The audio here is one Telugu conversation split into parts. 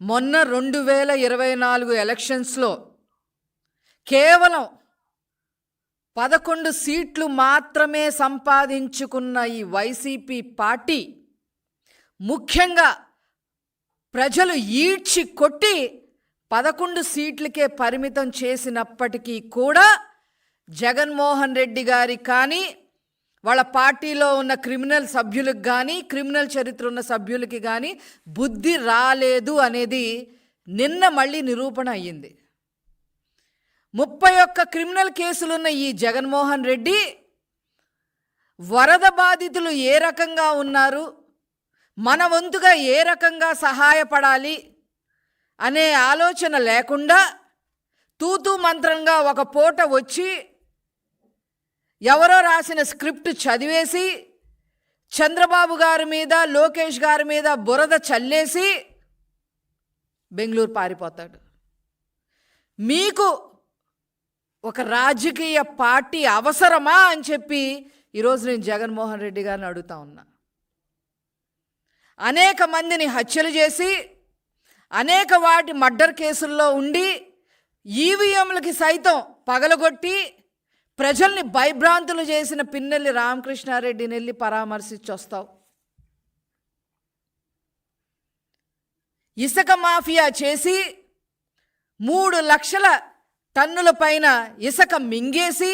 మొన్న 2024 ఎలక్షన్స్లో కేవలం 11 సీట్లు మాత్రమే సంపాదించుకున్న ఈ వైసీపీ పార్టీ ముఖ్యంగా ప్రజలు ఈడ్చి కొట్టి 11 సీట్లకే పరిమితం చేసినప్పటికీ కూడా జగన్మోహన్ రెడ్డి గారి కానీ వాళ్ళ పార్టీలో ఉన్న క్రిమినల్ సభ్యులకు కానీ క్రిమినల్ చరిత్ర ఉన్న సభ్యులకి కానీ బుద్ధి రాలేదు అనేది నిన్న మళ్ళీ నిరూపణ అయ్యింది. 31 క్రిమినల్ కేసులున్న ఈ జగన్మోహన్ రెడ్డి వరద బాధితులు ఏ రకంగా ఉన్నారు, మన వంతుగా ఏ రకంగా సహాయపడాలి అనే ఆలోచన లేకుండా తూతూ మంత్రంగా ఒక పూట వచ్చి ఎవరో రాసిన స్క్రిప్ట్ చదివేసి చంద్రబాబు గారి మీద లోకేష్ గారి మీద బురద చల్లేసి బెంగళూరు పారిపోతాడు. మీకు ఒక రాజకీయ పార్టీ అవసరమా అని చెప్పి ఈరోజు నేను జగన్మోహన్ రెడ్డి గారిని అడుగుతా ఉన్నా. అనేక మందిని హత్యలు చేసి అనేక వాటి మర్డర్ కేసుల్లో ఉండి ఈవీఎంలకి సైతం పగలగొట్టి ప్రజల్ని భయభ్రాంతులు చేసిన పిన్నెల్లి రామకృష్ణారెడ్డిని వెళ్ళి పరామర్శించి వస్తావు. ఇసుక మాఫియా చేసి 3 లక్షల టన్నుల పైన ఇసుక మింగేసి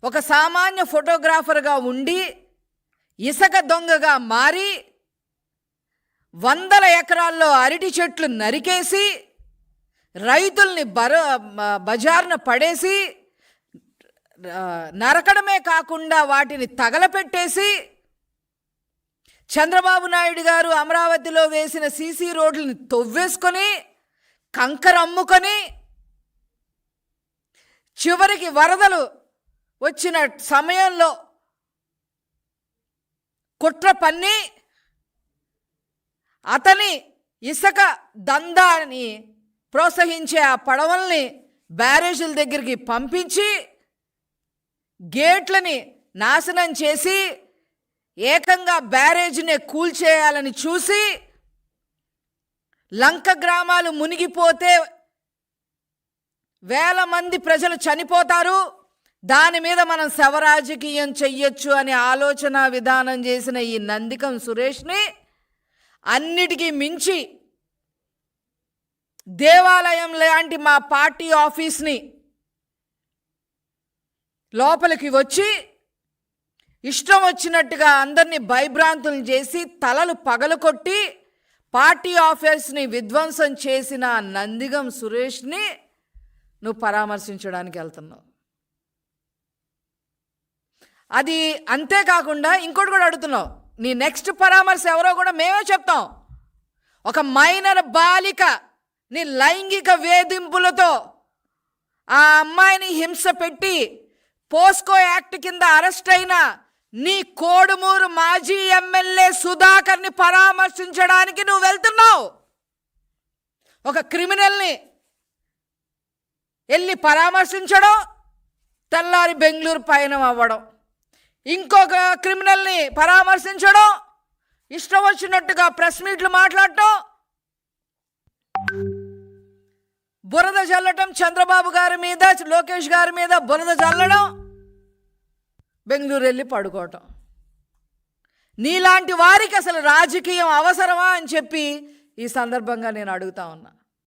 ఒక సామాన్య ఫోటోగ్రాఫర్గా ఉండి ఇసుక దొంగగా మారి 100 ఎకరాల్లో అరటి చెట్లు నరికేసి రైతుల్ని బజార్న పడేసి నరకడమే కాకుండా వాటిని తగలపెట్టేసి చంద్రబాబు నాయుడు గారు అమరావతిలో వేసిన సీసీ రోడ్లని తవ్వేసుకొని కంకర అమ్ముకొని చివరికి వరదలు వచ్చిన సమయంలో కుట్ర పన్ని అతని ఇసుక దందాని ప్రోత్సహించే ఆ పడవల్ని బ్యారేజీల దగ్గరికి పంపించి గేట్లని నాశనం చేసి ఏకంగా బ్యారేజీనే కూల్చేయాలని చూసి లంక గ్రామాలు మునిగిపోతే వేల మంది ప్రజలు చనిపోతారు, దాని మీద మనం శవరాజకీయం చెయ్యొచ్చు అనే ఆలోచన విధానం చేసిన ఈ నందికం సురేష్ని అన్నిటికీ మించి దేవాలయం లాంటి మా పార్టీ ఆఫీస్ని లోపలికి వచ్చి ఇష్టం వచ్చినట్టుగా అందరినీ భయభ్రాంతులు చేసి తలలు పగలకొట్టి పార్టీ ఆఫీస్ని విధ్వంసం చేసిన నందిగం సురేష్ని నువ్వు పరామర్శించడానికి వెళ్తున్నావు. అది అంతేకాకుండా ఇంకోటి కూడా అడుగుతున్నావు, నీ నెక్స్ట్ పరామర్శ ఎవరో కూడా మేమే చెప్తాం. ఒక మైనర్ బాలిక నీ లైంగిక వేధింపులతో ఆ అమ్మాయిని హింస పెట్టి పోస్కో యాక్ట్ కింద అరెస్ట్ అయిన నీ కోడుమూరు మాజీ ఎమ్మెల్యే సుధాకర్ని పరామర్శించడానికి నువ్వు వెళ్తున్నావు. ఒక క్రిమినల్ని వెళ్ళి పరామర్శించడం, తెల్లారి బెంగళూరు పయనం అవ్వడం, ఇంకొక క్రిమినల్ని పరామర్శించడం, ఇష్టం వచ్చినట్టుగా ప్రెస్ మీట్లు మాట్లాడటం, బురద చల్లటం, చంద్రబాబు గారి మీద లోకేష్ గారి మీద బురద చల్లడం, బెంగళూరు వెళ్ళి పడుకోవటం. నీలాంటి వారికి అసలు రాజకీయం అవసరమా అని చెప్పి ఈ సందర్భంగా నేను అడుగుతా ఉన్నా.